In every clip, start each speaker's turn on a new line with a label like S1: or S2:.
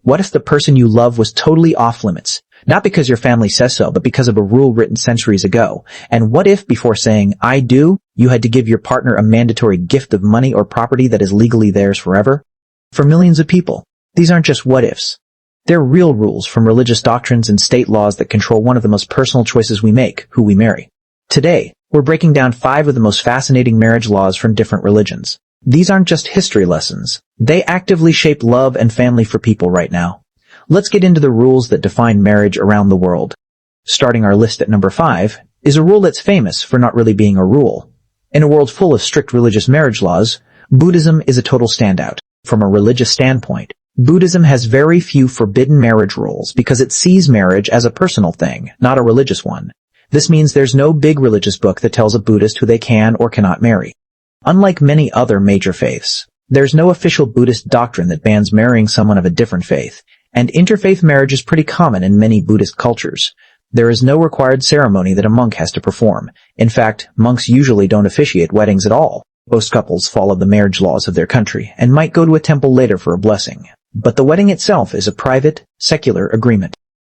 S1: What if the person you love was totally off limits? Not because your family says so, but because of a rule written centuries ago. And what if, before saying, "I do," you had to give your partner a mandatory gift of money or property that is legally theirs forever? For millions of people, these aren't just what-ifs. They're real rules from religious doctrines and state laws that control one of the most personal choices we make, who we marry. Today, we're breaking down 5 of the most fascinating marriage laws from different religions. These aren't just history lessons. They actively shape love and family for people right now. Let's get into the rules that define marriage around the world. Starting our list at number 5 is a rule that's famous for not really being a rule. In a world full of strict religious marriage laws, Buddhism is a total standout. From a religious standpoint, Buddhism has very few forbidden marriage rules because it sees marriage as a personal thing, not a religious one. This means there's no big religious book that tells a Buddhist who they can or cannot marry. Unlike many other major faiths, there's no official Buddhist doctrine that bans marrying someone of a different faith. And interfaith marriage is pretty common in many Buddhist cultures. There is no required ceremony that a monk has to perform. In fact, monks usually don't officiate weddings at all. Most couples follow the marriage laws of their country and might go to a temple later for a blessing. But the wedding itself is a private, secular agreement.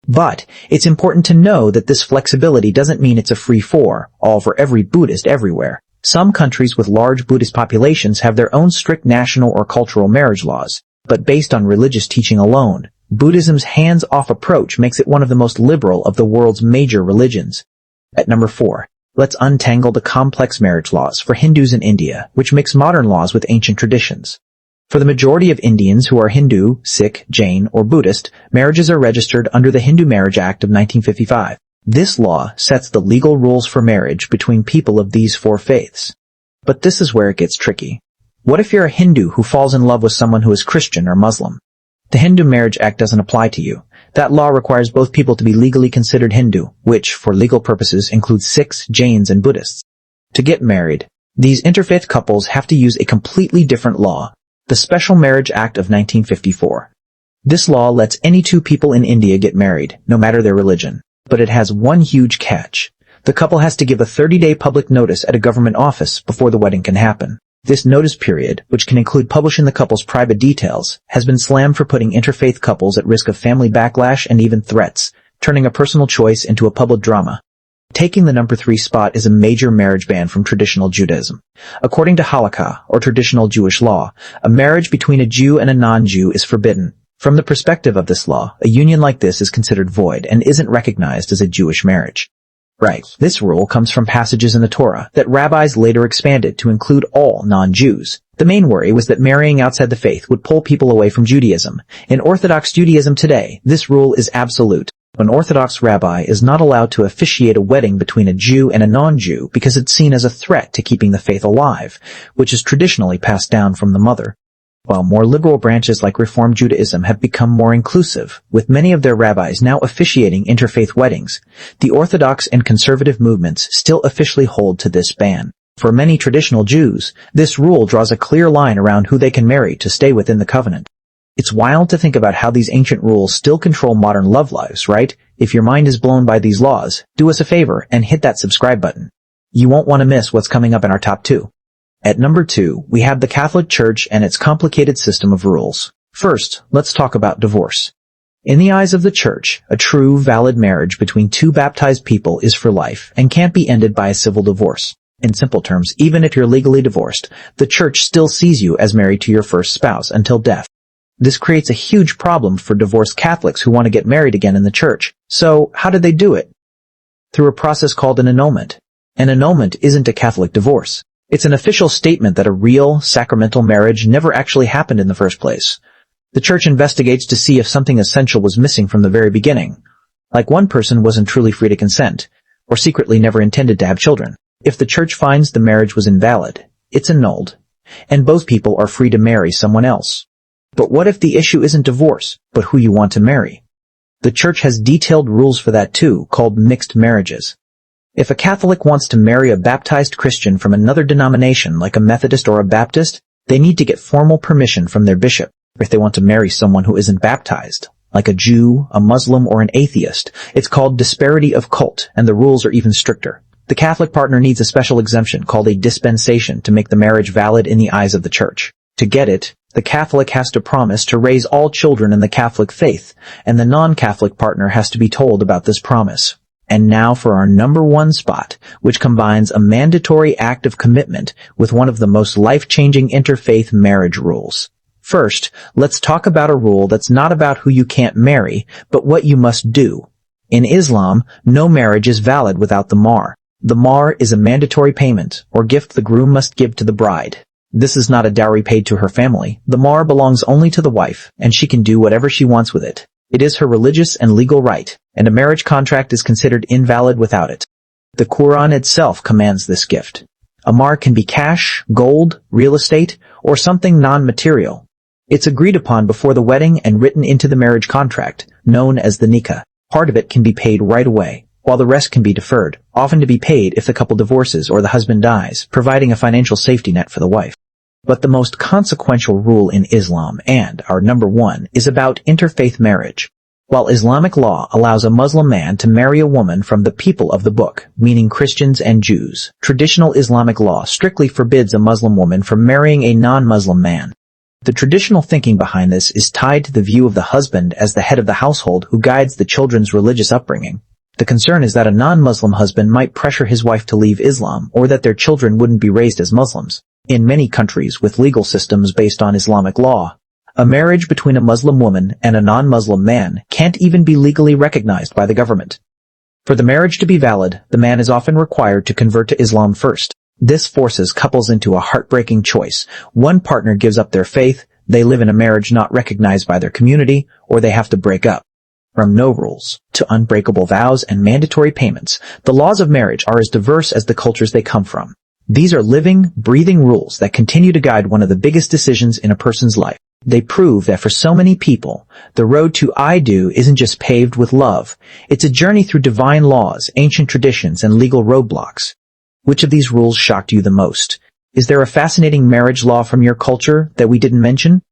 S1: But it's important to know that this flexibility doesn't mean it's a free-for-all for every Buddhist everywhere. Some countries with large Buddhist populations have their own strict national or cultural marriage laws, but based on religious teaching alone, Buddhism's hands-off approach makes it one of the most liberal of the world's major religions. At number 4, let's untangle the complex marriage laws for Hindus in India, which mix modern laws with ancient traditions. For the majority of Indians who are Hindu, Sikh, Jain, or Buddhist, marriages are registered under the Hindu Marriage Act of 1955. This law sets the legal rules for marriage between people of these 4 faiths. But this is where it gets tricky. What if you're a Hindu who falls in love with someone who is Christian or Muslim? The Hindu Marriage Act doesn't apply to you. That law requires both people to be legally considered Hindu, which, for legal purposes, includes Sikhs, Jains, and Buddhists. To get married, these interfaith couples have to use a completely different law, the Special Marriage Act of 1954. This law lets any 2 people in India get married, no matter their religion. But it has one huge catch. The couple has to give a 30-day public notice at a government office before the wedding can happen. This notice period, which can include publishing the couple's private details, has been slammed for putting interfaith couples at risk of family backlash and even threats, turning a personal choice into a public drama. Taking the number 3 spot is a major marriage ban from traditional Judaism. According to halakha, or traditional Jewish law, a marriage between a Jew and a non-Jew is forbidden. From the perspective of this law, a union like this is considered void and isn't recognized as a Jewish marriage. Right. This rule comes from passages in the Torah that rabbis later expanded to include all non-Jews. The main worry was that marrying outside the faith would pull people away from Judaism. In Orthodox Judaism today, this rule is absolute. An Orthodox rabbi is not allowed to officiate a wedding between a Jew and a non-Jew because it's seen as a threat to keeping the faith alive, which is traditionally passed down from the mother. While more liberal branches like Reform Judaism have become more inclusive, with many of their rabbis now officiating interfaith weddings, the Orthodox and conservative movements still officially hold to this ban. For many traditional Jews, this rule draws a clear line around who they can marry to stay within the covenant. It's wild to think about how these ancient rules still control modern love lives, right? If your mind is blown by these laws, do us a favor and hit that subscribe button. You won't want to miss what's coming up in our top 2. At number 2, we have the Catholic Church and its complicated system of rules. First, let's talk about divorce. In the eyes of the Church, a true, valid marriage between 2 baptized people is for life and can't be ended by a civil divorce. In simple terms, even if you're legally divorced, the Church still sees you as married to your first spouse until death. This creates a huge problem for divorced Catholics who want to get married again in the Church. So, how did they do it? Through a process called an annulment. An annulment isn't a Catholic divorce. It's an official statement that a real, sacramental marriage never actually happened in the first place. The Church investigates to see if something essential was missing from the very beginning. Like one person wasn't truly free to consent, or secretly never intended to have children. If the Church finds the marriage was invalid, it's annulled, and both people are free to marry someone else. But what if the issue isn't divorce, but who you want to marry? The Church has detailed rules for that too, called mixed marriages. If a Catholic wants to marry a baptized Christian from another denomination like a Methodist or a Baptist, they need to get formal permission from their bishop. If they want to marry someone who isn't baptized, like a Jew, a Muslim, or an atheist, it's called disparity of cult, and the rules are even stricter. The Catholic partner needs a special exemption called a dispensation to make the marriage valid in the eyes of the Church. To get it, the Catholic has to promise to raise all children in the Catholic faith, and the non-Catholic partner has to be told about this promise. And now for our number one spot, which combines a mandatory act of commitment with one of the most life-changing interfaith marriage rules. First, let's talk about a rule that's not about who you can't marry, but what you must do. In Islam, no marriage is valid without the mahr. The mahr is a mandatory payment, or gift the groom must give to the bride. This is not a dowry paid to her family. The mahr belongs only to the wife, and she can do whatever she wants with it. It is her religious and legal right, and a marriage contract is considered invalid without it. The Quran itself commands this gift. A mahr can be cash, gold, real estate, or something non-material. It's agreed upon before the wedding and written into the marriage contract, known as the nikah. Part of it can be paid right away, while the rest can be deferred, often to be paid if the couple divorces or the husband dies, providing a financial safety net for the wife. But the most consequential rule in Islam, and our number one, is about interfaith marriage. While Islamic law allows a Muslim man to marry a woman from the people of the book, meaning Christians and Jews, traditional Islamic law strictly forbids a Muslim woman from marrying a non-Muslim man. The traditional thinking behind this is tied to the view of the husband as the head of the household who guides the children's religious upbringing. The concern is that a non-Muslim husband might pressure his wife to leave Islam, or that their children wouldn't be raised as Muslims. In many countries with legal systems based on Islamic law, a marriage between a Muslim woman and a non-Muslim man can't even be legally recognized by the government. For the marriage to be valid, the man is often required to convert to Islam first. This forces couples into a heartbreaking choice. One partner gives up their faith, they live in a marriage not recognized by their community, or they have to break up. From no rules to unbreakable vows and mandatory payments, the laws of marriage are as diverse as the cultures they come from. These are living, breathing rules that continue to guide one of the biggest decisions in a person's life. They prove that for so many people, the road to I do isn't just paved with love. It's a journey through divine laws, ancient traditions, and legal roadblocks. Which of these rules shocked you the most? Is there a fascinating marriage law from your culture that we didn't mention?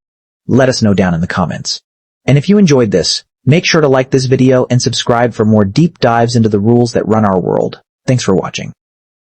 S1: Let us know down in the comments. And if you enjoyed this, make sure to like this video and subscribe for more deep dives into the rules that run our world. Thanks for watching.